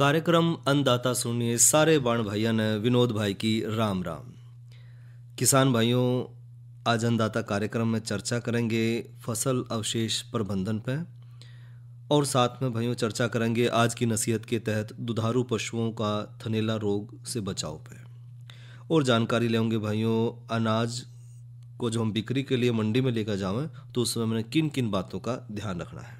कार्यक्रम अन्नदाता सुनिए सारे बाण भाइयों ने विनोद भाई की राम राम। किसान भाइयों, आज अन्नदाता कार्यक्रम में चर्चा करेंगे फसल अवशेष प्रबंधन पे और साथ में भाइयों चर्चा करेंगे आज की नसीहत के तहत दुधारू पशुओं का थनैला रोग से बचाव पे और जानकारी लेंगे भाइयों अनाज को जो हम बिक्री के लिए मंडी में लेकर जाएं तो उसमें हमें किन किन बातों का ध्यान रखना है।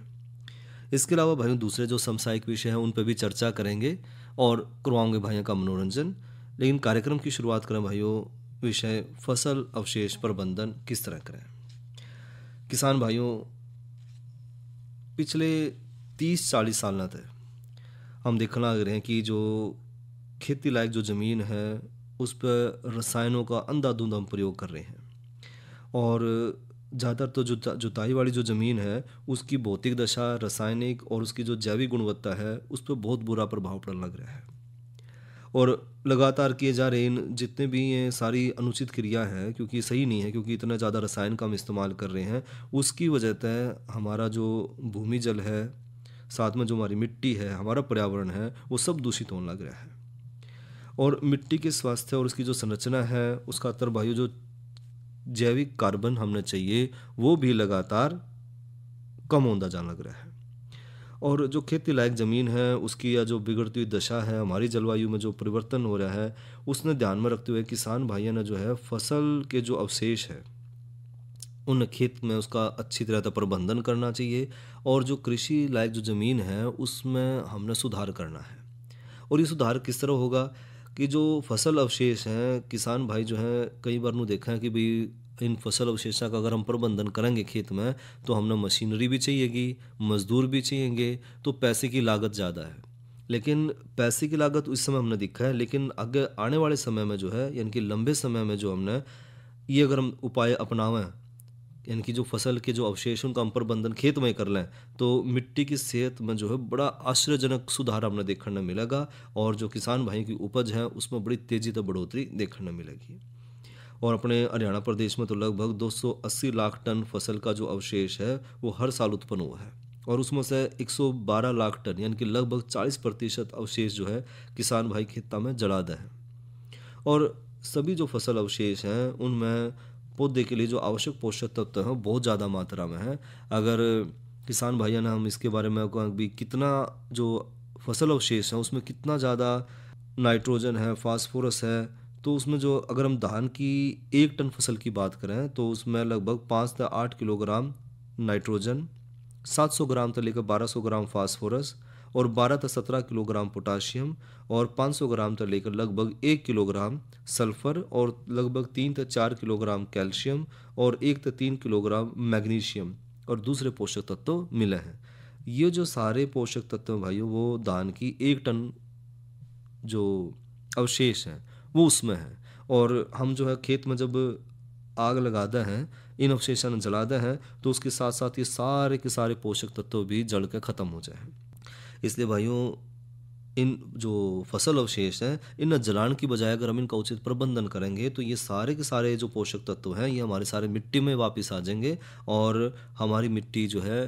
इसके अलावा भाइयों दूसरे जो समसामयिक विषय हैं उन पर भी चर्चा करेंगे और करवाएंगे भाइयों का मनोरंजन। लेकिन कार्यक्रम की शुरुआत करें भाइयों विषय फसल अवशेष प्रबंधन किस तरह करें। किसान भाइयों, पिछले 30-40 साल तक हम देखना लग रहे हैं कि जो खेती लायक जो ज़मीन है उस पर रसायनों का अंधाधुंध हम प्रयोग कर रहे हैं और ज़्यादातर तो जो जुताई वाली जो ज़मीन है उसकी भौतिक दशा, रासायनिक और उसकी जो जैविक गुणवत्ता है उस पर बहुत बुरा प्रभाव पड़ने लग रहा है और लगातार किए जा रहे इन जितने भी ये सारी अनुचित क्रिया है, क्योंकि ये सही नहीं है, क्योंकि इतना ज़्यादा रसायन का हम इस्तेमाल कर रहे हैं, उसकी वजह से हमारा जो भूमि जल है, साथ में जो हमारी मिट्टी है, हमारा पर्यावरण है, वो सब दूषित होने लग रहा है और मिट्टी के स्वास्थ्य और उसकी जो संरचना है उसका असर भाइयों जो जैविक कार्बन हमने चाहिए वो भी लगातार कम होता जाने लग रहा है और जो खेती लायक ज़मीन है उसकी या जो बिगड़ती हुई दशा है, हमारी जलवायु में जो परिवर्तन हो रहा है उसने ध्यान में रखते हुए किसान भाइयों ने जो है फसल के जो अवशेष है उन खेत में उसका अच्छी तरह से प्रबंधन करना चाहिए और जो कृषि लायक जो ज़मीन है उसमें हमने सुधार करना है। और ये सुधार किस तरह होगा कि जो फसल अवशेष हैं, किसान भाई जो हैं कई बार ने देखा है कि भाई इन फसल अवशेषों का अगर हम प्रबंधन करेंगे खेत में तो हमने मशीनरी भी चाहिएगी, मजदूर भी चाहिएंगे, तो पैसे की लागत ज़्यादा है। लेकिन पैसे की लागत उस समय हमने देखा है, लेकिन आगे आने वाले समय में जो है यानी कि लंबे समय में जो हमने ये अगर हम उपाय अपनावें यानी कि जो फसल के जो अवशेष उनका हम प्रबंधन खेत में कर लें तो मिट्टी की सेहत में जो है बड़ा आश्चर्यजनक सुधार हमने देखने मिलेगा और जो किसान भाई की उपज है उसमें बड़ी तेज़ी से बढ़ोतरी देखने मिलेगी। और अपने हरियाणा प्रदेश में तो लगभग 280 लाख टन फसल का जो अवशेष है वो हर साल उत्पन्न हुआ है और उसमें से 112 लाख टन यानी कि लगभग 40% अवशेष जो है किसान भाई खेतों में जला दे हैं। और सभी जो फसल अवशेष हैं उनमें पौधे के लिए जो आवश्यक पोषक तत्व हैं बहुत ज़्यादा मात्रा में है। अगर किसान भाइयों ने हम इसके बारे में भी कितना जो फसल अवशेष हैं उसमें कितना ज़्यादा नाइट्रोजन है, फास्फोरस है, तो उसमें जो अगर हम धान की 1 टन फसल की बात करें तो उसमें लगभग 5 से 8 किलोग्राम नाइट्रोजन, 700 ग्राम से लेकर 1200 ग्राम फास्फोरस और 12 से 17 किलोग्राम पोटाशियम और 500 ग्राम से लेकर लगभग 1 किलोग्राम सल्फर और लगभग 3 से 4 किलोग्राम कैल्शियम और 1 से 3 किलोग्राम मैग्नीशियम और दूसरे पोषक तत्व मिले हैं। ये जो सारे पोषक तत्व भाइयों वो धान की 1 टन जो अवशेष हैं वो उसमें है और हम जो है खेत में जब आग लगाते हैं, इन अवशेषों में जलाते हैं तो उसके साथ साथ ये सारे के सारे पोषक तत्व भी जल के ख़त्म हो जाए। इसलिए भाइयों इन जो फसल अवशेष हैं इन जलाने की बजाय अगर हम इनका उचित प्रबंधन करेंगे तो ये सारे के सारे जो पोषक तत्व हैं ये हमारे सारे मिट्टी में वापस आ जाएंगे और हमारी मिट्टी जो है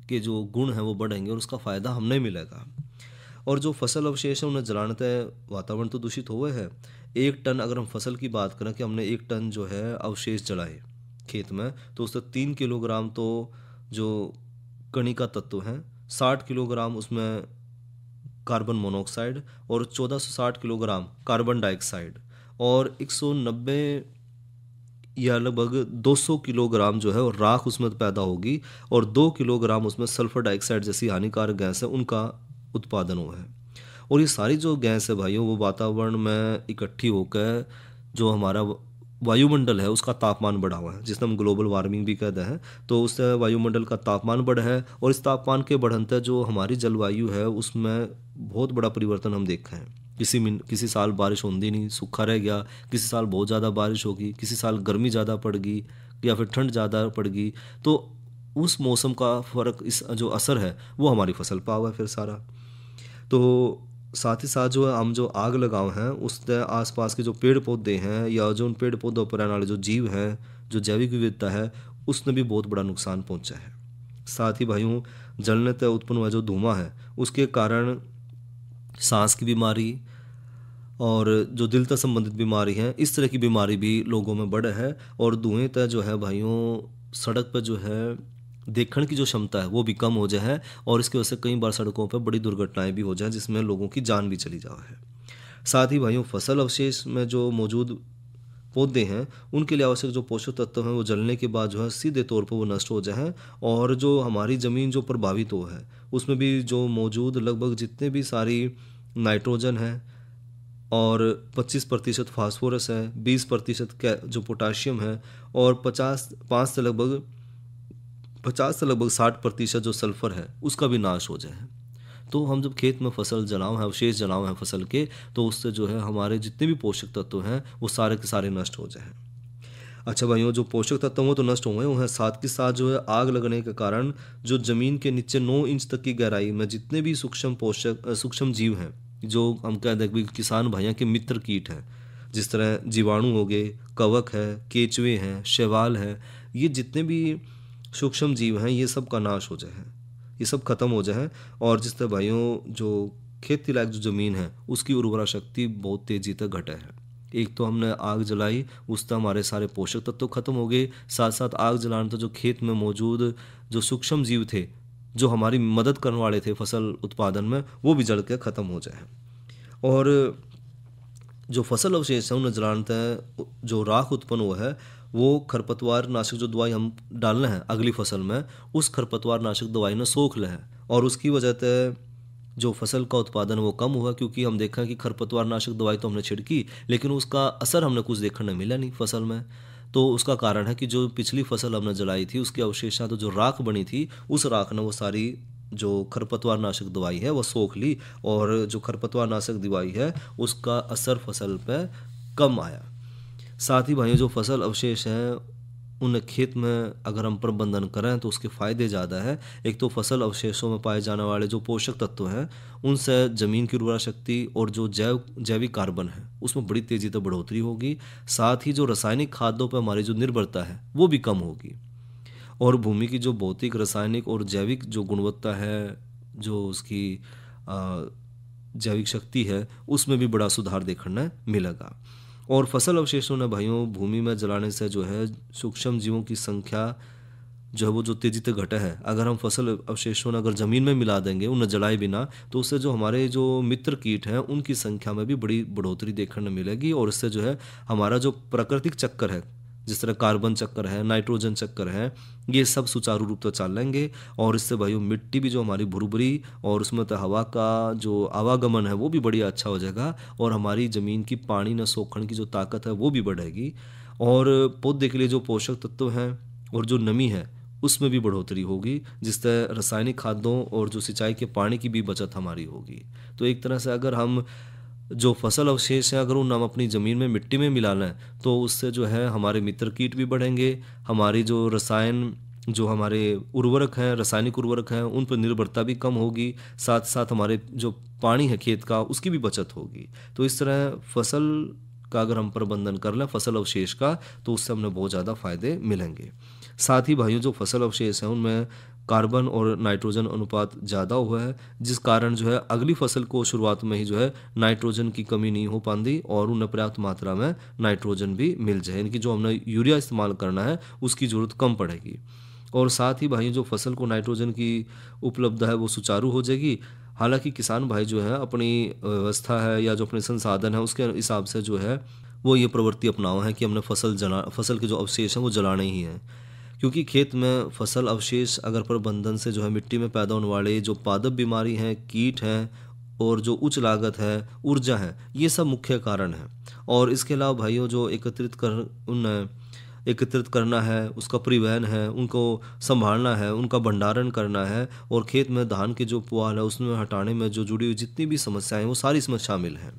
के जो गुण हैं वो बढ़ेंगे और उसका फ़ायदा हमें मिलेगा। और जो फसल अवशेष है उन्हें जलाने से वातावरण तो दूषित हुए है। 1 टन अगर हम फसल की बात करें कि हमने 1 टन जो है अवशेष जलाए खेत में तो उससे 3 किलोग्राम तो जो कणिका तत्व हैं, 60 किलोग्राम उसमें कार्बन मोनोऑक्साइड और 1460 किलोग्राम कार्बन डाइऑक्साइड और 190 या लगभग 200 किलोग्राम जो है राख उसमें पैदा होगी और 2 किलोग्राम उसमें सल्फर डाइऑक्साइड जैसी हानिकारक गैस है उनका उत्पादन हुआ है। और ये सारी जो गैस है भाइयों वो वातावरण में इकट्ठी होकर जो हमारा वायुमंडल है उसका तापमान बढ़ा हुआ है, जिसमें हम ग्लोबल वार्मिंग भी कहते हैं। तो उससे वायुमंडल का तापमान बढ़ा है और इस तापमान के बढ़ने जो हमारी जलवायु है उसमें बहुत बड़ा परिवर्तन हम देख रहे हैं। किसी साल बारिश होती नहीं, सूखा रह गया, किसी साल बहुत ज़्यादा बारिश होगी, किसी साल गर्मी ज़्यादा पड़गी या फिर ठंड ज़्यादा पड़गी। तो उस मौसम का फ़र्क, इस जो असर है वो हमारी फसल पर हुआ है फिर सारा। तो साथ ही साथ जो है हम जो आग लगाव हैं उसके आसपास के जो पेड़ पौधे हैं या जो उन पेड़ पौधों पर रहने वाले जो जीव हैं, जो जैविक विविधता है, उसने भी बहुत बड़ा नुकसान पहुंचा है। साथ ही भाइयों जलने से उत्पन्न हुआ जो धुआं है उसके कारण सांस की बीमारी और जो दिल से संबंधित बीमारी है, इस तरह की बीमारी भी लोगों में बढ़ है। और धुएं तय जो है भाइयों, सड़क पर जो है देखने की जो क्षमता है वो भी कम हो जाए है, और इसकी वजह से कई बार सड़कों पर बड़ी दुर्घटनाएं भी हो जाए, जिसमें लोगों की जान भी चली जाए है। साथ ही भाइयों, फसल अवशेष में जो मौजूद पौधे हैं, उनके लिए आवश्यक जो पोषक तत्व हैं वो जलने के बाद जो है सीधे तौर पर वो नष्ट हो जाए। और जो हमारी ज़मीन जो प्रभावित हो है, उसमें भी जो मौजूद लगभग जितने भी सारी नाइट्रोजन है और 25% फास्फोरस है, 20% जो पोटाशियम है, और 50 से लगभग 60% जो सल्फर है, उसका भी नाश हो जाए। तो हम जब खेत में फसल जलाओ हैं, अवशेष जलाओ हैं फसल के, तो उससे जो है हमारे जितने भी पोषक तत्व हैं वो सारे के सारे नष्ट हो जाएं। अच्छा भाइयों, जो पोषक तत्व वो तो नष्ट हुए हैं, साथ के साथ जो है आग लगने के कारण जो ज़मीन के नीचे 9 इंच तक की गहराई में जितने भी सूक्ष्म जीव हैं, जो हम कह दें कि किसान भाइयों के मित्र कीट हैं, जिस तरह जीवाणु हो गए, कवक है, केचुए हैं, शैवाल है, ये जितने भी सूक्ष्म जीव हैं, ये सब का नाश हो जाए, ये सब खत्म हो जाए। और जिस तरह भाइयों जो खेती लायक जो ज़मीन है उसकी उर्वरा शक्ति बहुत तेज़ी तक घटे है। एक तो हमने आग जलाई, उससे हमारे सारे पोषक तत्व खत्म हो गए, साथ साथ आग जलाने तो जो खेत में मौजूद जो सूक्ष्म जीव थे, जो हमारी मदद करने वाले थे फसल उत्पादन में, वो भी जल के ख़त्म हो जाए। और जो फसल अवशेष है उन्हें जलाते हैं, जो राख उत्पन्न हुआ है वो खरपतवार नाशक जो दवाई हम डालना है अगली फसल में, उस खरपतवार नाशक दवाई ने सोख ले है, और उसकी वजह से जो फसल का उत्पादन वो कम हुआ। क्योंकि हम देखा कि खरपतवार नाशक दवाई तो हमने छिड़की, लेकिन उसका असर हमने कुछ देखने मिला नहीं फसल में। तो उसका कारण है कि जो पिछली फसल हमने जलाई थी उसके अवशेषात तो जो राख बनी थी, उस राख ने वो सारी जो खरपतवार नाशक दवाई है वो सोख ली, और जो खरपतवार नाशक दवाई है उसका असर फसल पे कम आया। साथ ही भाइयों, जो फसल अवशेष हैं उन खेत में अगर हम प्रबंधन करें तो उसके फ़ायदे ज़्यादा है। एक तो फसल अवशेषों में पाए जाने वाले जो पोषक तत्व हैं उनसे ज़मीन की उर्वरा शक्ति और जो जैविक कार्बन है उसमें बड़ी तेज़ी से बढ़ोतरी होगी। साथ ही जो रासायनिक खादों पर हमारी जो निर्भरता है वो भी कम होगी, और भूमि की जो भौतिक, रासायनिक और जैविक जो गुणवत्ता है, जो उसकी जैविक शक्ति है, उसमें भी बड़ा सुधार देखने मिलेगा। और फसल अवशेषों ने भाइयों भूमि में जलाने से जो है सूक्ष्म जीवों की संख्या जो है वो जो तेजी से घटा है। अगर हम फसल अवशेषों ने अगर ज़मीन में मिला देंगे उन्हें जलाए बिना, तो उससे जो हमारे जो मित्र कीट हैं उनकी संख्या में भी बड़ी बढ़ोतरी देखने मिलेगी। और इससे जो है हमारा जो प्राकृतिक चक्कर है, जिस तरह कार्बन चक्कर है, नाइट्रोजन चक्कर है, ये सब सुचारू रूप से चलेंगे। और इससे भाइयों मिट्टी भी जो हमारी भुरभुरी और उसमें तो हवा का जो आवागमन है वो भी बड़ी अच्छा हो जाएगा, और हमारी ज़मीन की पानी न सोखने की जो ताकत है वो भी बढ़ेगी। और पौधे के लिए जो पोषक तत्व हैं और जो नमी है उसमें भी बढ़ोतरी होगी, जिससे रासायनिक खादों और जो सिंचाई के पानी की भी बचत हमारी होगी। तो एक तरह से अगर हम जो फसल अवशेष है अगर उन हम अपनी ज़मीन में मिट्टी में मिला लें, तो उससे जो है हमारे मित्र कीट भी बढ़ेंगे, हमारी जो रसायन जो हमारे उर्वरक हैं, रासायनिक उर्वरक हैं, उन पर निर्भरता भी कम होगी। साथ साथ हमारे जो पानी है खेत का उसकी भी बचत होगी। तो इस तरह फसल का अगर हम प्रबंधन कर लें फसल अवशेष का, तो उससे हमें बहुत ज़्यादा फ़ायदे मिलेंगे। साथ ही भाइयों, जो फसल अवशेष हैं उनमें कार्बन और नाइट्रोजन अनुपात ज़्यादा हुआ है, जिस कारण जो है अगली फसल को शुरुआत में ही जो है नाइट्रोजन की कमी नहीं हो पाती, और उन्हें पर्याप्त मात्रा में नाइट्रोजन भी मिल जाए, यानी कि जो हमने यूरिया इस्तेमाल करना है उसकी ज़रूरत कम पड़ेगी। और साथ ही भाई जो फसल को नाइट्रोजन की उपलब्ध है वो सुचारू हो जाएगी। हालांकि किसान भाई जो है अपनी व्यवस्था है या जो अपने संसाधन है उसके हिसाब से जो है वो ये प्रवृत्ति अपनाओ है कि हमने फसल के जो अवशेष हैं वो जलाने ही हैं, क्योंकि खेत में फसल अवशेष अगर प्रबंधन से जो है मिट्टी में पैदा होने वाले जो पादप बीमारी हैं, कीट हैं और जो उच्च लागत है, ऊर्जा है, ये सब मुख्य कारण हैं। और इसके अलावा भाइयों जो एकत्रित करना है, उसका परिवहन है, उनको संभालना है, उनका भंडारण करना है, और खेत में धान की जो पुआल है उसमें हटाने में जो जुड़ी हुई जितनी भी समस्याएं वो सारी इसमें शामिल हैं।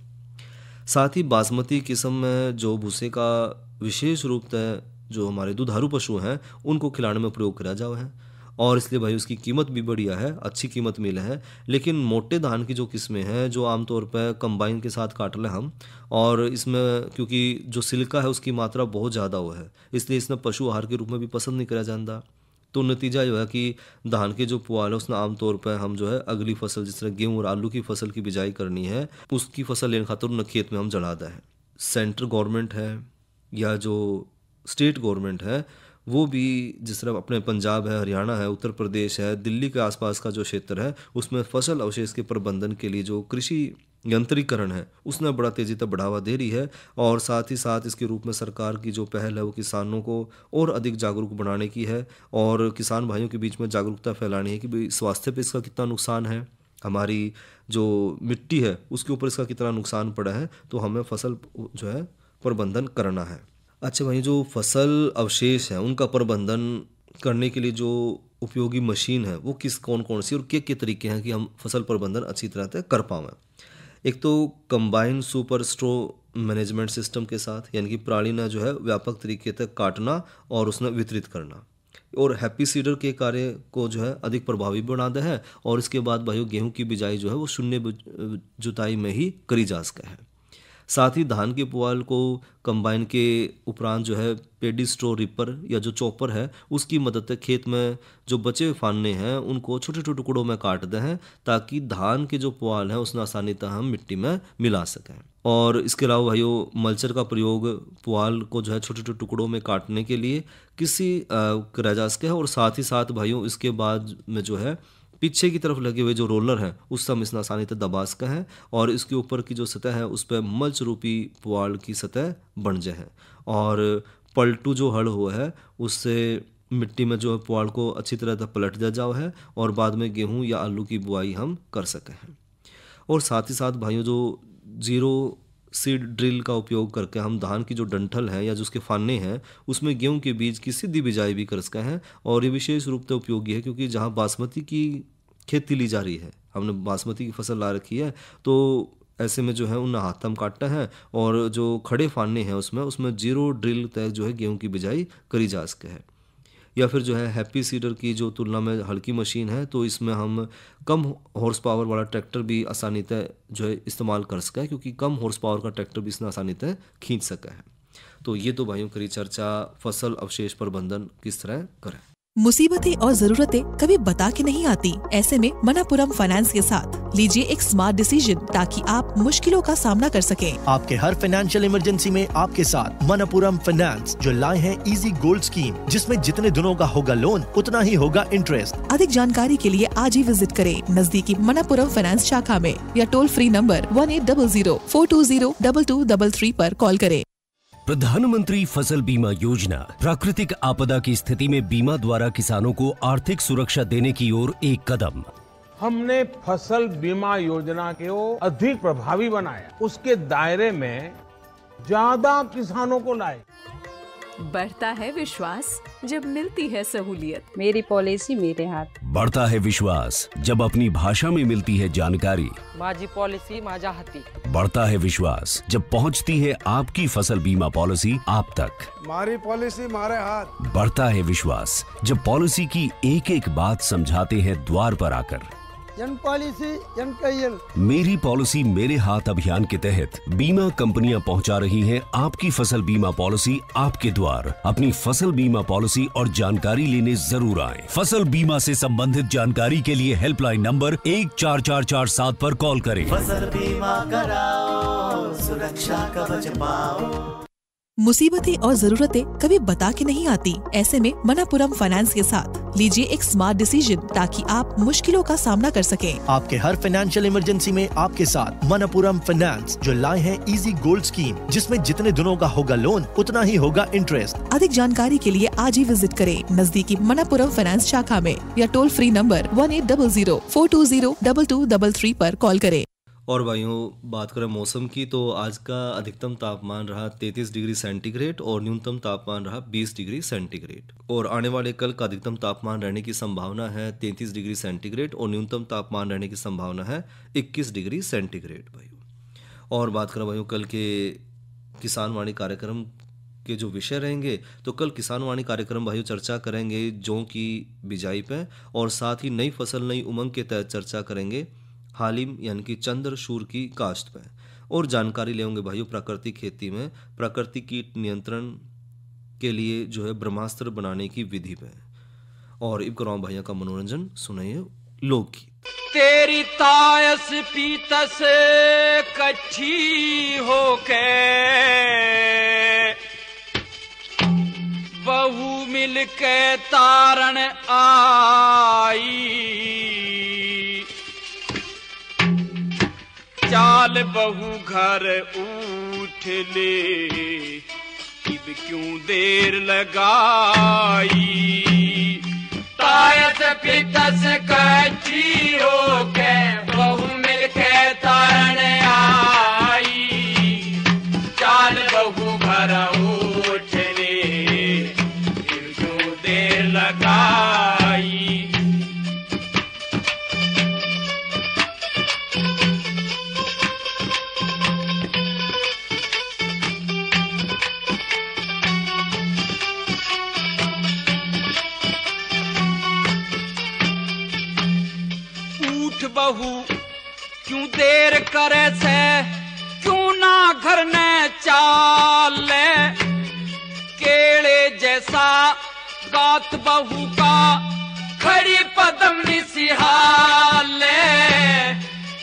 साथ ही बासमती किस्म में जो भूसे का विशेष रूप से जो हमारे दुधारू पशु हैं उनको खिलाने में प्रयोग करा जाओ है, और इसलिए भाई उसकी कीमत भी बढ़िया है, अच्छी कीमत मिले है। लेकिन मोटे धान की जो किस्में हैं जो आमतौर पर कंबाइन के साथ काट लें हम, और इसमें क्योंकि जो सिलिका है उसकी मात्रा बहुत ज़्यादा हुआ है, इसलिए इसमें पशु आहार के रूप में भी पसंद नहीं करा जाता। तो नतीजा ये है कि धान के जो पुआल है उसमें आमतौर पर हम जो है अगली फसल जिस तरह गेहूँ और आलू की फसल की बिजाई करनी है, उसकी फसल लेने खातिर उन खेत में हम जलादा है। सेंट्रल गवर्नमेंट है या जो स्टेट गवर्नमेंट है वो भी जिस तरह अपने पंजाब है, हरियाणा है, उत्तर प्रदेश है, दिल्ली के आसपास का जो क्षेत्र है उसमें फसल अवशेष के प्रबंधन के लिए जो कृषि यंत्रीकरण है उसने बड़ा तेज़ी से बढ़ावा दे रही है। और साथ ही साथ इसके रूप में सरकार की जो पहल है वो किसानों को और अधिक जागरूक बनाने की है और किसान भाइयों के बीच में जागरूकता फैलानी है कि भाई स्वास्थ्य पे इसका कितना नुकसान है, हमारी जो मिट्टी है उसके ऊपर इसका कितना नुकसान पड़ा है, तो हमें फसल जो है प्रबंधन करना है। अच्छा भाई, जो फसल अवशेष है उनका प्रबंधन करने के लिए जो उपयोगी मशीन है वो कौन कौन सी और क्या तरीके हैं कि हम फसल प्रबंधन अच्छी तरह से कर पाएँ। एक तो कंबाइन सुपर स्ट्रो मैनेजमेंट सिस्टम के साथ, यानी कि पराली ना जो है व्यापक तरीके तक काटना और उसमें वितरित करना, और हैप्पी सीडर के कार्य को जो है अधिक प्रभावी बनाता है। और इसके बाद भाइयों गेहूं की बिजाई जो है वो शून्य जुताई में ही करी जा सका है। साथ ही धान के पुआल को कंबाइन के उपरांत जो है पेडी स्ट्रो रिपर या जो चॉपर है उसकी मदद से खेत में जो बचे हुए फाने हैं उनको छोटे छोटे टुकड़ों में काटते हैं ताकि धान के जो पुआल है उसने आसानी से हम मिट्टी में मिला सकें। और इसके अलावा भाइयों मल्चर का प्रयोग पुआल को जो है छोटे छोटे टुकड़ों में काटने के लिए करा जा सके है। और साथ ही साथ भाइयों इसके बाद में जो है पीछे की तरफ लगे हुए जो रोलर हैं उससे हम इस आसानी से दबा सके हैं और इसके ऊपर की जो सतह है उस पर मल्च रूपी पुआल की सतह बन जाए है। और पलटू जो हल हुआ है उससे मिट्टी में जो है पुआल को अच्छी तरह से पलट दिया जाओ है और बाद में गेहूं या आलू की बुआई हम कर सके हैं। और साथ ही साथ भाइयों जो जीरो सीड ड्रिल का उपयोग करके हम धान की जो डंठल है या जो उसके फाने हैं उसमें गेहूं के बीज की सीधी बिजाई भी कर सके हैं। और ये विशेष रूप से उपयोगी है क्योंकि जहां बासमती की खेती ली जा रही है, हमने बासमती की फसल ला रखी है, तो ऐसे में जो है उन हाथ हम काटते हैं और जो खड़े फाने हैं उसमें जीरो ड्रिल तक जो है गेहूं की बिजाई करी जा सके है। या फिर जो है हैप्पी सीडर की जो तुलना में हल्की मशीन है तो इसमें हम कम हॉर्स पावर वाला ट्रैक्टर भी आसानी से जो है इस्तेमाल कर सका है क्योंकि कम हॉर्स पावर का ट्रैक्टर भी इसने आसानी से खींच सका है। तो ये तो भाइयों करी चर्चा फसल अवशेष प्रबंधन किस तरह करें। मुसीबतें और जरूरतें कभी बता के नहीं आती, ऐसे में मनपुरम फाइनेंस के साथ लीजिए एक स्मार्ट डिसीजन ताकि आप मुश्किलों का सामना कर सकें। आपके हर फाइनेंशियल इमरजेंसी में आपके साथ मनपुरम फाइनेंस जो लाए हैं इजी गोल्ड स्कीम, जिसमें जितने दिनों का होगा लोन उतना ही होगा इंटरेस्ट। अधिक जानकारी के लिए आज ही विजिट करें नजदीकी मनपुरम फाइनेंस शाखा में या टोल फ्री नंबर 1800-420-2233 पर कॉल करें। प्रधानमंत्री फसल बीमा योजना प्राकृतिक आपदा की स्थिति में बीमा द्वारा किसानों को आर्थिक सुरक्षा देने की ओर एक कदम। हमने फसल बीमा योजना को अधिक प्रभावी बनाया, उसके दायरे में ज्यादा किसानों को लाए। बढ़ता है विश्वास जब मिलती है सहूलियत। मेरी पॉलिसी मेरे हाथ। बढ़ता है विश्वास जब अपनी भाषा में मिलती है जानकारी। माझी पॉलिसी माझ्या हाती। बढ़ता है विश्वास जब पहुंचती है आपकी फसल बीमा पॉलिसी आप तक। हमारी पॉलिसी हमारे हाथ। बढ़ता है विश्वास जब पॉलिसी की एक एक बात समझाते हैं द्वार पर आकर। जन पॉलिसी जन कहियल। मेरी पॉलिसी मेरे हाथ अभियान के तहत बीमा कंपनियां पहुंचा रही हैं आपकी फसल बीमा पॉलिसी आपके द्वार। अपनी फसल बीमा पॉलिसी और जानकारी लेने जरूर आएं। फसल बीमा से संबंधित जानकारी के लिए हेल्पलाइन नंबर 14447 पर कॉल करें। फसल बीमा कराओ, सुरक्षा कवच पाओ। मुसीबतें और जरूरतें कभी बता के नहीं आती, ऐसे में मनपुरम फाइनेंस के साथ लीजिए एक स्मार्ट डिसीजन ताकि आप मुश्किलों का सामना कर सकें। आपके हर फाइनेंशियल इमरजेंसी में आपके साथ मनपुरम फाइनेंस जो लाए हैं इजी गोल्ड स्कीम, जिसमें जितने दिनों का होगा लोन उतना ही होगा इंटरेस्ट। अधिक जानकारी के लिए आज ही विजिट करें नजदीकी मनपुरम फाइनेंस शाखा में या टोल फ्री नंबर 1800-420-2233 पर कॉल करें। और भाइयों बात करें मौसम की तो आज का अधिकतम तापमान रहा 33 डिग्री सेंटीग्रेड और न्यूनतम तापमान रहा 20 डिग्री सेंटीग्रेड। और आने वाले कल का अधिकतम तापमान रहने की संभावना है 33 डिग्री सेंटीग्रेड और न्यूनतम तापमान रहने की संभावना है 21 डिग्री सेंटीग्रेड भाइयों। और बात करें भाइयों कल के किसान वाणी कार्यक्रम के जो विषय रहेंगे तो कल किसान वाणी कार्यक्रम भाइयों चर्चा करेंगे जौ की बिजाई पे और साथ ही नई फसल नई उमंग के तहत चर्चा करेंगे हालिम यानी कि चंद्र शूर की काश्त पे और जानकारी लेंगे भाइयों प्राकृतिक खेती में प्राकृतिक कीट नियंत्रण के लिए जो है ब्रह्मास्त्र बनाने की विधि पे। और इब्राहिम भाइयों का मनोरंजन सुनाइए लोकगीत। तेरी तायस पीतस कच्ची होके बहू मिल के तारण आई, चाल बहू घर उठ ले, अब क्यों देर लगाई। तायस पीतस कच्ची होके बहू मिल के तारण आई, चाल बहू घर उठ ले, अब क्यों देर लगाई। बहू क्यों देर करे से, क्यों ना घर ने चाले, केले जैसा गात बहू का खड़ी पदम निसिहाले,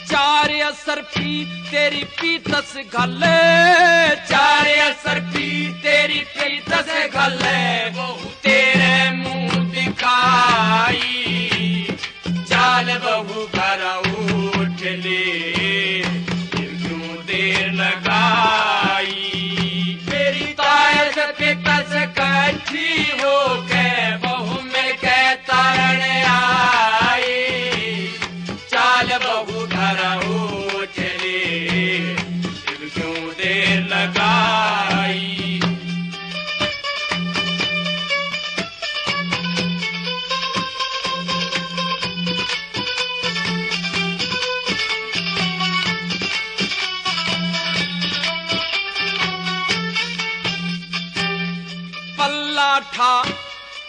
चार असर पी तेरी पीतस घले, चार असर पी तेरी पीतस घले, बहू तेरे मुंह दिखाई, चाल बहू घर उठ ले, क्यों देर लगाई। तेरी तायस पीतस कच्ची होके बहू मिल के तारण आई, चाल बहू घर उठ ले, क्यों देर लगाई। पल्लाठा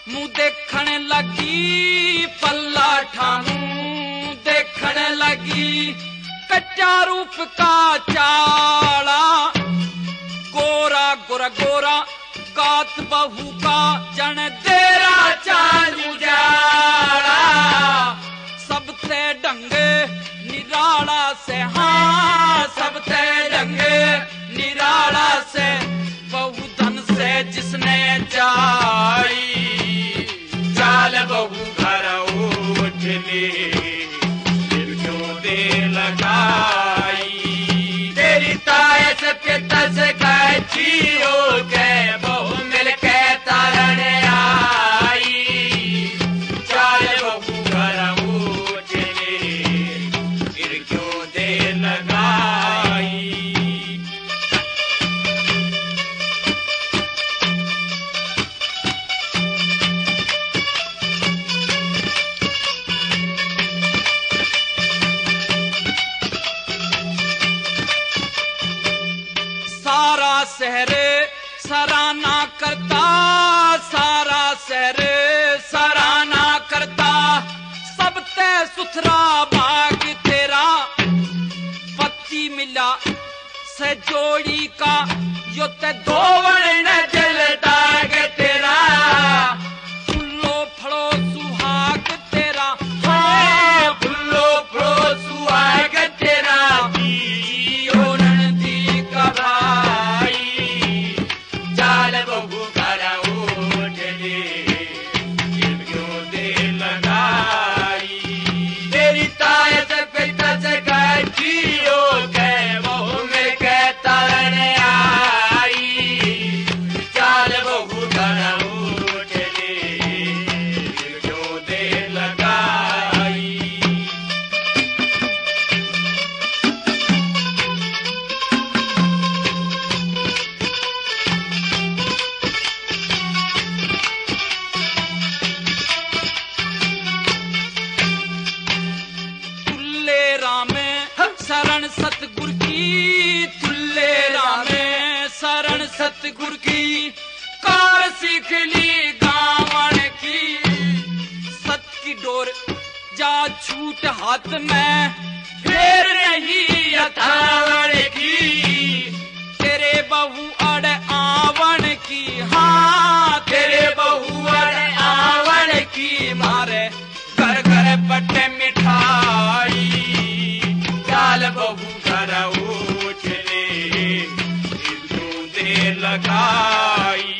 मुँह देखण लगी, पल्लाठा मुँह देखण लगी, कच्चा रूप का चाला, गोरा गोरा गोरा गात बहू का जन तेरा चांद उजाला, सबसे डंगे निराला से, हाँ सबसे डंगे निराला से, बहू धन से जिसने जाई, चाल बहू घर उठ ले, क्यों देर लगाई। तेरी तायस पीतस कच्ची होके बहू मिल के तारण आई, चाल बहू घर उठ ले, क्यों देर लगाई। सारा शहर सराहना करता, सारा शहर सराहना करता, सबसे सुथरा बाग तेरा, पत्ती मिला से जोड़ी का, यो ते धोवण न जल दाग तेरा, फुल्लो फड़ो सुहाग तेरा, हाँ फुल्लो फड़ो सुहाग तेरा, चाल बहू घर उठ ले, क्यों देर लगाई। तेरी तायस पीतस कच्ची होके बहू मिल के तारण आई, चाल बहू घर उठ ले, क्यों देर लगाई। शरण सतगुर की, तुल्ले रामे शरण सतगुर की, कार सीख ली गावन की, सत की डोर जा छूट हाथ में, फिर नहीं अथावण की, तेरे बहू अड़ आवन की, हाँ तेरे बहू अड़ आवन की, घर उछले दे लगाई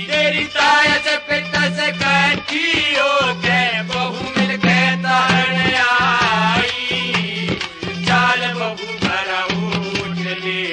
तेरी ताया से पिता से कठी हो के बहू मिल के तारण आई चाल बहू घर उछले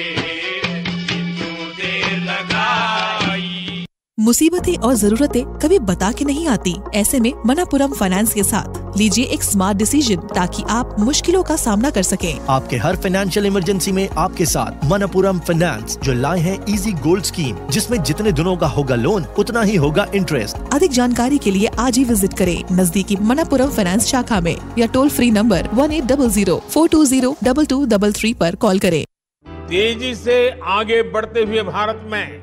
दे लगाई। मुसीबतें और जरूरतें कभी बता के नहीं आती। ऐसे में मनापुरम फाइनेंस के साथ लीजिए एक स्मार्ट डिसीजन ताकि आप मुश्किलों का सामना कर सकें। आपके हर फाइनेंशियल इमरजेंसी में आपके साथ मनापुरम फाइनेंस जो लाए हैं इजी गोल्ड स्कीम, जिसमें जितने दिनों का होगा लोन उतना ही होगा इंटरेस्ट। अधिक जानकारी के लिए आज ही विजिट करें नजदीकी मनापुरम फाइनेंस शाखा में या टोल फ्री नंबर 1800-420-2233 पर कॉल करें। तेजी से आगे बढ़ते हुए भारत में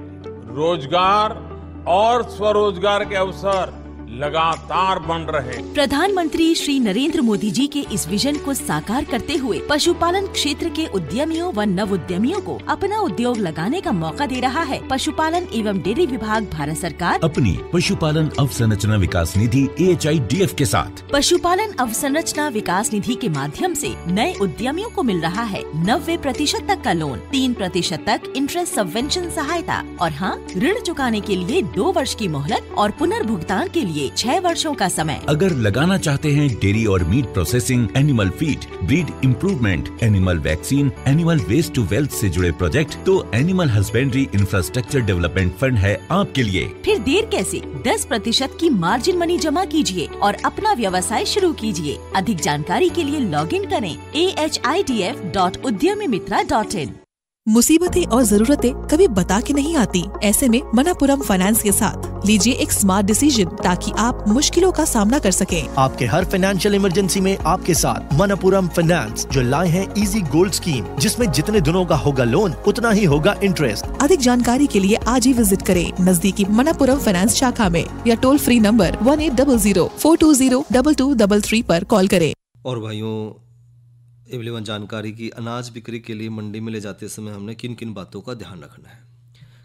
रोजगार और स्वरोजगार के अवसर लगातार बन रहे। प्रधानमंत्री श्री नरेंद्र मोदी जी के इस विजन को साकार करते हुए पशुपालन क्षेत्र के उद्यमियों व नव उद्यमियों को अपना उद्योग लगाने का मौका दे रहा है। पशुपालन एवं डेयरी विभाग भारत सरकार अपनी पशुपालन अवसंरचना विकास निधि AHIDF के साथ पशुपालन अवसंरचना विकास निधि के माध्यम से नए उद्यमियों को मिल रहा है 90% तक का लोन, 3% तक इंटरेस्ट सबवेंशन सहायता और हाँ, ऋण चुकाने के लिए 2 वर्ष की मोहलत और पुनर्भुगतान के लिए 6 वर्षों का समय। अगर लगाना चाहते हैं डेयरी और meat processing, animal feed, breed improvement, animal vaccine, animal waste to wealth से जुड़े प्रोजेक्ट, तो animal husbandry infrastructure development fund है आपके लिए। फिर देर कैसे, 10% की मार्जिन मनी जमा कीजिए और अपना व्यवसाय शुरू कीजिए। अधिक जानकारी के लिए लॉगिन करें ahidf.udyamimitra.in। मुसीबतें और जरूरतें कभी बता के नहीं आती। ऐसे में मनापुरम फाइनेंस के साथ लीजिए एक स्मार्ट डिसीजन ताकि आप मुश्किलों का सामना कर सकें। आपके हर फाइनेंशियल इमरजेंसी में आपके साथ मनापुरम फाइनेंस जो लाए हैं इजी गोल्ड स्कीम, जिसमें जितने दिनों का होगा लोन उतना ही होगा इंटरेस्ट। अधिक जानकारी के लिए आज ही विजिट करें नजदीकी मनापुरम फाइनेंस शाखा में या टोल फ्री नंबर 1800-420-2233 पर कॉल करें। और भाइयों, एवलेवन जानकारी की अनाज बिक्री के लिए मंडी में ले जाते समय हमने किन किन बातों का ध्यान रखना है।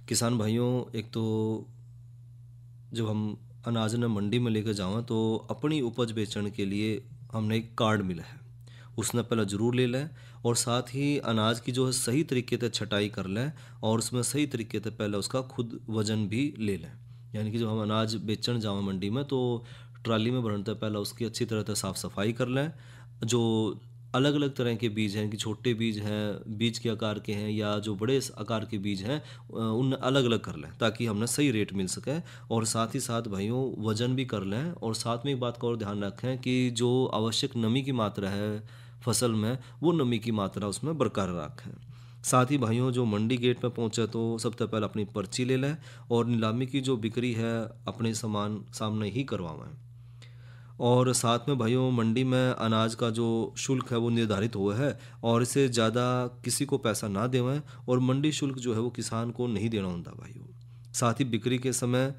किसान भाइयों, एक तो जब हम अनाज ने मंडी में लेकर जाओ तो अपनी उपज बेचने के लिए हमने एक कार्ड मिला है, उसने पहले ज़रूर ले लें और साथ ही अनाज की जो है सही तरीके से छटाई कर लें और उसमें सही तरीके से पहले उसका खुद वज़न भी ले लें। यानी कि जब हम अनाज बेचने जाओ मंडी में तो ट्राली में भरने से पहले उसकी अच्छी तरह से साफ़ सफाई कर लें। जो अलग अलग तरह के बीज हैं कि छोटे बीज हैं, बीज के आकार के हैं या जो बड़े आकार के बीज हैं, उन अलग अलग कर लें ताकि हमें सही रेट मिल सके। और साथ ही साथ भाइयों वज़न भी कर लें और साथ में एक बात का और ध्यान रखें कि जो आवश्यक नमी की मात्रा है फसल में, वो नमी की मात्रा उसमें बरकरार रखें। साथ ही भाइयों, जो मंडी गेट पे पहुँचे तो सबसे पहले अपनी पर्ची ले लें और नीलामी की जो बिक्री है अपने सामान सामने ही करवाएं। और साथ में भाइयों, मंडी में अनाज का जो शुल्क है वो निर्धारित हुआ है और इससे ज़्यादा किसी को पैसा ना देवें और मंडी शुल्क जो है वो किसान को नहीं देना होता भाइयों। साथ ही बिक्री के समय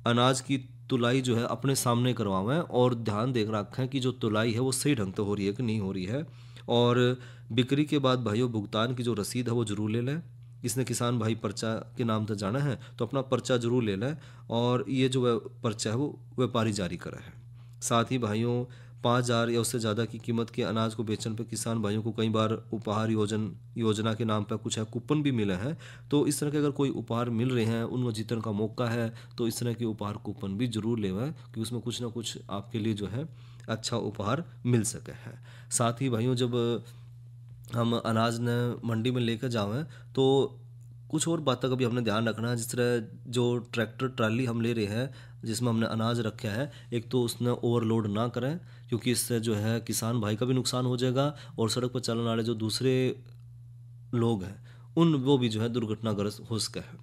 अनाज की तुलाई जो है अपने सामने करवाएं और ध्यान देख रखें कि जो तुलाई है वो सही ढंग से हो रही है कि नहीं हो रही है। और बिक्री के बाद भाइयों भुगतान की जो रसीद है वो ज़रूर ले लें। इसने किसान भाई पर्चा के नाम से जाना है तो अपना पर्चा ज़रूर ले लें और ये जो पर्चा है वो व्यापारी जारी करा है। साथ ही भाइयों, 5,000 या उससे ज़्यादा की कीमत के अनाज को बेचने पर किसान भाइयों को कई बार उपहार योजना के नाम पर कुछ है कूपन भी मिले हैं। तो इस तरह के अगर कोई उपहार मिल रहे हैं, उनको जीतने का मौका है तो इस तरह के उपहार कूपन भी ज़रूर लेवें कि उसमें कुछ ना कुछ आपके लिए जो है अच्छा उपहार मिल सके है। साथ ही भाइयों, जब हम अनाज ने मंडी में लेकर जाएँ तो कुछ और बातों का भी हमने ध्यान रखना है। जिस तरह जो ट्रैक्टर ट्राली हम ले रहे हैं जिसमें हमने अनाज रखा है, एक तो उसने ओवरलोड ना करें क्योंकि इससे जो है किसान भाई का भी नुकसान हो जाएगा और सड़क पर चलने वाले जो दूसरे लोग हैं वो भी जो है दुर्घटनाग्रस्त हो सके है।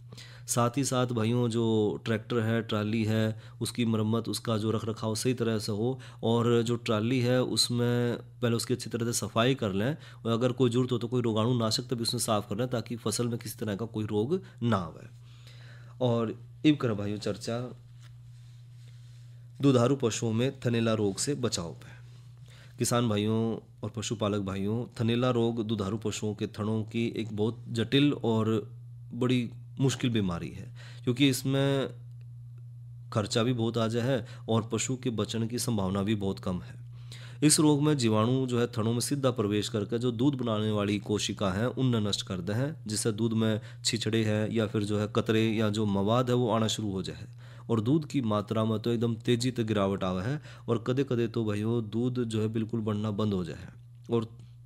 साथ ही साथ भाइयों, जो ट्रैक्टर है, ट्राली है, उसकी मरम्मत, उसका जो रख रखाव सही तरह से हो और जो ट्राली है उसमें पहले उसकी अच्छी तरह से सफाई कर लें और अगर कोई जरूरत हो तो कोई रोगाणुनाशक तो भी उसमें साफ़ कर लें ताकि फसल में किसी तरह का कोई रोग ना आवे। और इब करें भाइयों चर्चा दुधारू पशुओं में थनैला रोग से बचाव पे। किसान भाइयों और पशुपालक भाइयों, थनैला रोग दुधारू पशुओं के थनों की एक बहुत जटिल और बड़ी मुश्किल बीमारी है क्योंकि इसमें खर्चा भी बहुत आ जाए है और पशु के बचने की संभावना भी बहुत कम है। इस रोग में जीवाणु जो है थनों में सीधा प्रवेश करके जो दूध बनाने वाली कोशिका हैं उन्हें नष्ट करते हैं, जिससे दूध में छिछड़े हैं या फिर जो है कतरे या जो मवाद है वो आना शुरू हो जाए और दूध की मात्रा में तो एकदम तेजी से गिरावट आवा है और कदे कदे तो भाइयों दूध जो है बिल्कुल बनना बंद हो जाए और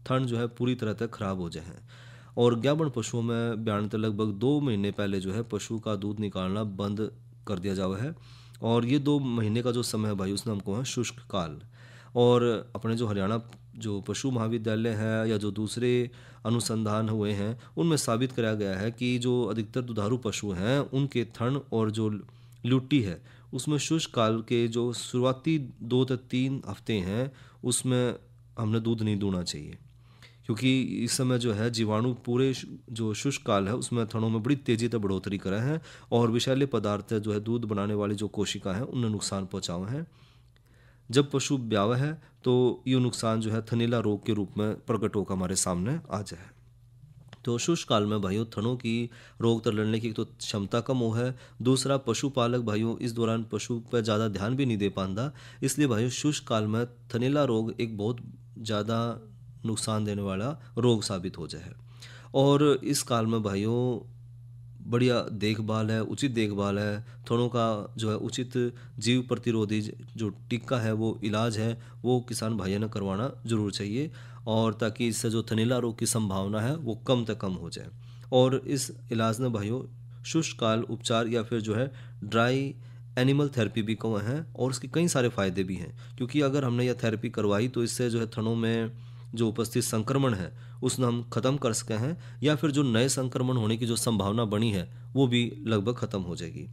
थन जो है पूरी तरह से खराब हो जाए। और ज्ञापन पशुओं में बयान तक लगभग 2 महीने पहले जो है पशु का दूध निकालना बंद कर दिया जावा है और ये 2 महीने का जो समय है भाई उसने हमको है शुष्क काल। और अपने जो हरियाणा जो पशु महाविद्यालय है या जो दूसरे अनुसंधान हुए हैं उनमें साबित कराया गया है कि जो अधिकतर दुधारू पशु हैं उनके थन और जो ल्यूटी है उसमें शुष्क काल के जो शुरुआती 2 से 3 हफ्ते हैं उसमें हमने दूध नहीं दूना चाहिए, क्योंकि इस समय जो है जीवाणु पूरे जो शुष्क काल है उसमें थनों में बड़ी तेजी से बढ़ोतरी करे हैं और विषैले पदार्थ जो है दूध बनाने वाली जो कोशिका है उन्हें नुकसान पहुँचावे हैं। जब पशु ब्यावा है तो ये नुकसान जो है थनीला रोग के रूप में प्रकट होकर हमारे सामने आ जाए। तो शुष्क काल में भाइयों थनों की रोग से लड़ने की तो क्षमता कम हो है, दूसरा पशुपालक भाइयों इस दौरान पशु पर ज़्यादा ध्यान भी नहीं दे पाता, इसलिए भाइयों शुष्क काल में थनीला रोग एक बहुत ज़्यादा नुकसान देने वाला रोग साबित हो जाए। और इस काल में भाइयों बढ़िया देखभाल है, उचित देखभाल है, थनों का जो है उचित जीव प्रतिरोधी जो टीका है वो इलाज है वो किसान भाइयों ने करवाना जरूर चाहिए और ताकि इससे जो थनीला रोग की संभावना है वो कम से कम हो जाए। और इस इलाज ने भाइयों शुष्क काल उपचार या फिर जो है ड्राई एनिमल थेरेपी भी कहे हैं और उसके कई सारे फ़ायदे भी हैं, क्योंकि अगर हमने यह थेरेपी करवाई तो इससे जो है थनों में जो उपस्थित संक्रमण है उसने हम ख़त्म कर सके हैं या फिर जो नए संक्रमण होने की जो संभावना बनी है वो भी लगभग ख़त्म हो जाएगी।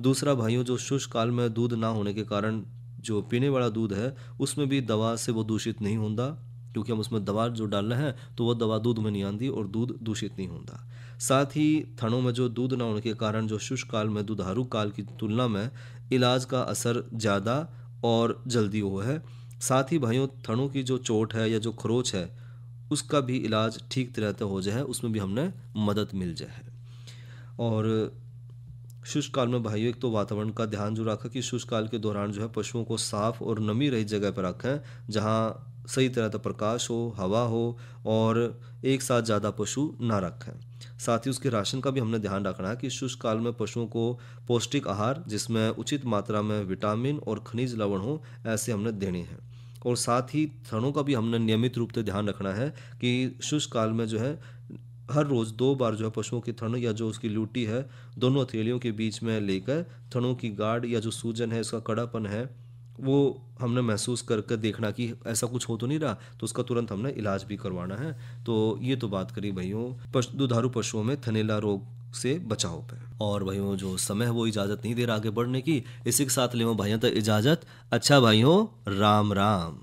दूसरा भाइयों जो शुष्क काल में दूध ना होने के कारण जो पीने वाला दूध है उसमें भी दवा से वो दूषित नहीं होता, क्योंकि हम उसमें दवा जो डालना है तो वो दवा दूध में नहीं आती और दूध दूषित नहीं होता। साथ ही थनों में जो दूध ना होने के कारण जो शुष्क काल में दुधारू काल की तुलना में इलाज का असर ज़्यादा और जल्दी हुआ है। साथ ही भाइयों थनों की जो चोट है या जो खरोच है उसका भी इलाज ठीक तरह से हो जाए, उसमें भी हमने मदद मिल जाए। और शुष्क काल में भाइयों एक तो वातावरण का ध्यान जो रखा कि शुष्क काल के दौरान जो है पशुओं को साफ और नमी रहित जगह पर रखें जहाँ सही तरह का प्रकाश हो, हवा हो और एक साथ ज़्यादा पशु ना रखें। साथ ही उसके राशन का भी हमने ध्यान रखना है कि शुष्क काल में पशुओं को पौष्टिक आहार जिसमें उचित मात्रा में विटामिन और खनिज लवण हो ऐसे हमने देने हैं। और साथ ही थनों का भी हमने नियमित रूप से ध्यान रखना है कि शुष्क काल में जो है हर रोज़ 2 बार जो है पशुओं की थन या जो उसकी ल्यूटी है दोनों हथेलियों के बीच में लेकर थनों की गाढ़ या जो सूजन है इसका कड़ापन है वो हमने महसूस करके देखना कि ऐसा कुछ हो तो नहीं रहा, तो उसका तुरंत हमने इलाज भी करवाना है। तो ये तो बात करी भाइयों दुधारू पशुओं में थनैला रोग से बचाव पे। और भाइयों जो समय है वो इजाज़त नहीं दे रहा आगे बढ़ने की, इसी के साथ ले भाइयों तक इजाज़त। अच्छा भाइयों, राम राम।